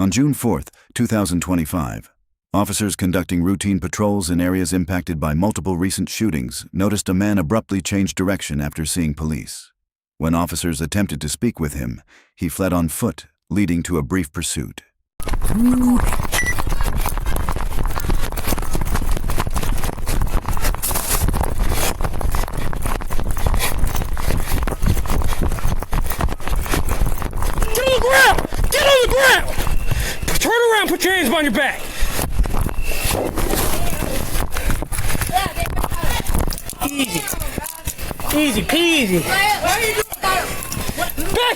On June 4, 2025, officers conducting routine patrols in areas impacted by multiple recent shootings noticed a man abruptly change direction after seeing police. When officers attempted to speak with him, he fled on foot, leading to a brief pursuit. Turn around, put your hands behind your back. Easy. Easy peasy. Back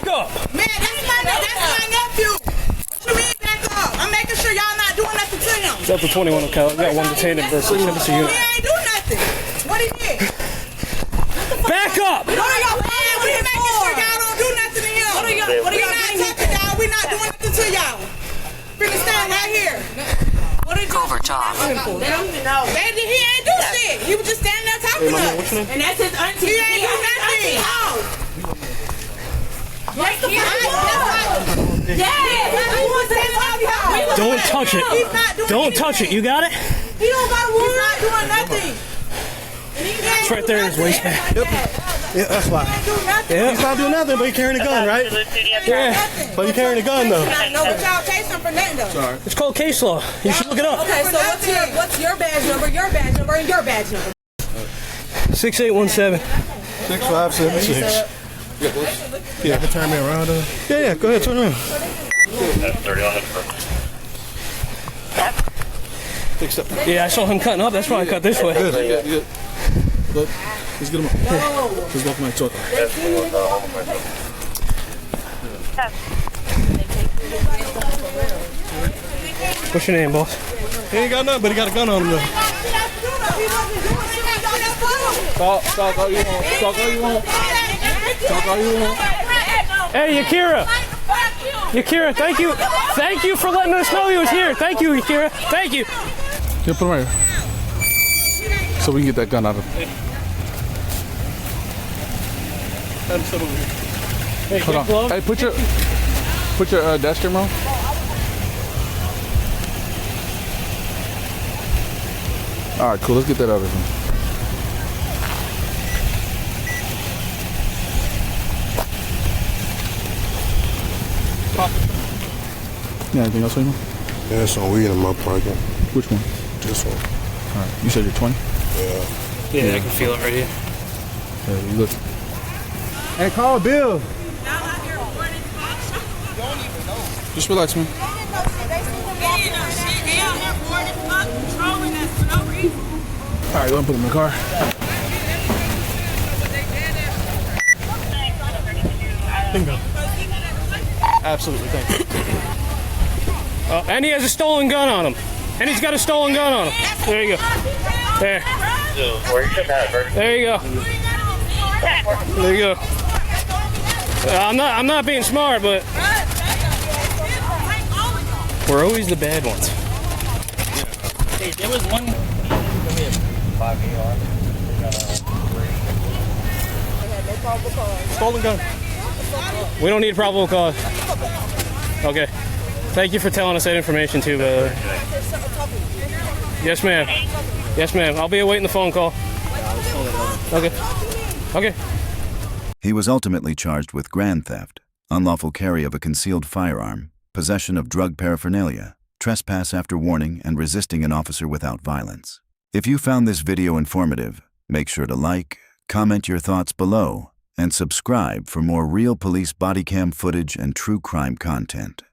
up. Man, that's my nephew. What you mean back up? I'm making sure y'all not doing nothing to him. It's up to 21 on count. Got one detained in Berkeley. Send it to you. He ain't do nothing. What he did? Back up. What are y'all playing with him making sure y'all don't do nothing to him? What are y'all not touching y'all? We not doing nothing to y'all. Finna stand right here. What did you Over job. They don't even know. Baby, he ain't do shit. He was just standing there talking to us. And that's his auntie. He ain't do nothing. Don't touch it. Don't touch it. You got it? He don't got a wound. He's not doing nothing. It's right there in his waistband. Yep. Yeah, that's why. Yeah. He's not doing nothing, but he's carrying a gun, right? Yeah. But he's carrying a gun, though. I know, but y'all chase him for nothing, though. Sorry. It's called case law. You should look it up. Okay, so what's your badge number, your badge number, and your badge number? 6817. 6576. Yeah, I can turn me around. Yeah, go ahead, turn around. That's 30 on Fix up. Yeah, I saw him cutting up. That's why I cut this way. Good. Look, let's get him up. Let's walk my talk. What's your name, boss? He ain't got nothing, but he got a gun on him, though. Talk all you want. Talk all you want. Talk all you want. Hey, Yakira. Yakira, thank you. Thank you for letting us know he was here. Thank you, Yakira. Thank you. Yeah, put him right here. So we can get that gun out of him. Hey, Hold on. glove. Hey, put your dashcam on. All right, cool. Let's get that out of him. Yeah, anything else, Raymond? Yeah, some weed in my pocket. Which one? This one. All right. You said you're 20? Yeah, I can feel it right here. Yeah, you look. Hey, call Bill. Just relax, man. All right, go and put him in the car. Bingo. Absolutely, thank you. And he has a stolen gun on him. And he's got a stolen gun on him. There you go. There. There you go. There you go. I'm not being smart, but we're always the bad ones. Hey, there was one. Stolen gun. We don't need probable cause. Okay. Thank you for telling us that information too, by the way. Yes, ma'am. Yes, ma'am. I'll be awaiting the phone call. Okay. Okay. He was ultimately charged with grand theft, unlawful carry of a concealed firearm, possession of drug paraphernalia, trespass after warning, and resisting an officer without violence. If you found this video informative, make sure to like, comment your thoughts below, and subscribe for more real police body cam footage and true crime content.